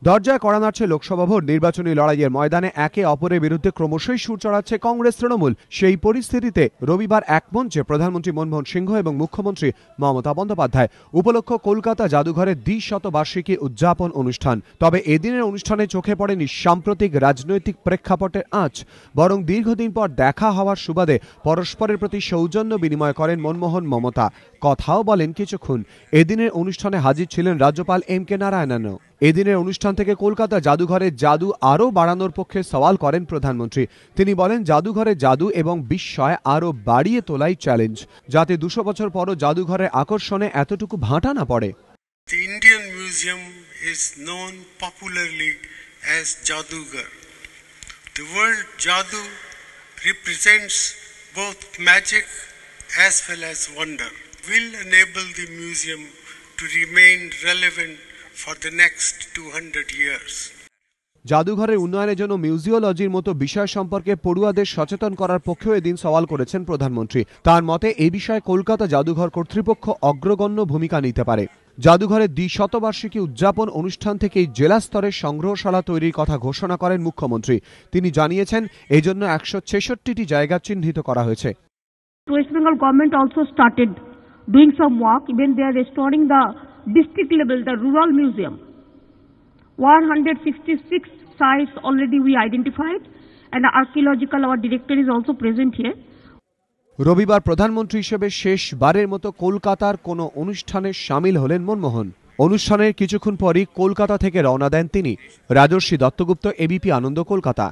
দরজায় কড়া নাড়ছে লোকসভা ভোট। নির্বাচনী লড়াইয়ের ময়দানে একে অপরের বিরুদ্ধে ক্রমশই সুর চড়াচ্ছে কংগ্রেস তৃণমূল। সেই পরিস্থিতিতে রবিবার এক মঞ্চে প্রধানমন্ত্রী মনমোহন সিংহ এবং মুখ্যমন্ত্রী মমতা বন্দ্যোপাধ্যায় উপলক্ষ কলকাতা জাদুঘরের দ্বিশতবার্ষিকী উদযাপন অনুষ্ঠান। তবে এদিনের অনুষ্ঠানে চোখে পড়েনি সাম্প্রতিক রাজনৈতিক প্রেক্ষাপটের আঁচ, বরং দীর্ঘদিন পর দেখা হওয়ার সুবাদে পরস্পরের প্রতি সৌজন্য বিনিময় করেন মনমোহন মমতা। কথাও বলেন কিছুক্ষণ। এদিনের অনুষ্ঠানে হাজির ছিলেন রাজ্যপাল এম.কে. নারায়ণনও। এদিনের অনুষ্ঠান থেকে কলকাতা জাদুঘরের জাদু আরও বাড়ানোর পক্ষে সওয়াল করেন প্রধানমন্ত্রী। তিনি বলেন, জাদুঘরের জাদু এবং বিস্ময় আরও বাড়িয়ে তোলাই চ্যালেঞ্জ, যাতে 200 বছর পরও জাদুঘরের আকর্ষণে এতটুকু ভাঁটা না পড়ে। The Indian Museum is known popularly as Jadughar. The word Jadu represents both magic as well as wonder. Will enable the museum to remain relevant for the next 200 years. জাদুঘরের উন্নয়নের জন্য মিউজিওলজির মতো বিষয় সম্পর্কে পড়ুয়াদের সচেতন করার পক্ষেও এদিন সওয়াল করেছেন প্রধানমন্ত্রী। তার মতে এই বিষয়ে কলকাতা জাদুঘর কর্তৃপক্ষ অগ্রগণ্য ভূমিকা নিতে পারে। জাদুঘরের দ্বিশতবার্ষিকী উদযাপন অনুষ্ঠান থেকেই জেলা স্তরের সংগ্রহশালা তৈরির কথা ঘোষণা করেন মুখ্যমন্ত্রী। তিনি জানিয়েছেন, এই জন্য 166টি জায়গা চিহ্নিত করা হয়েছে। West Bengal government also started doing some work. Even they are restoring the district level, the rural museum. 166 sites already we identified, and archaeological, our director is also present here. রবিবার প্রধানমন্ত্রী হিসেবে শেষবারের মতো কলকাতার কোনো অনুষ্ঠানে সামিল হলেন মনমোহন। অনুষ্ঠানের কিছুক্ষণ পরই কলকাতা থেকে রওনা দেন তিনি। রাজর্ষি দত্তগুপ্ত, এবিপি আনন্দ, কলকাতা।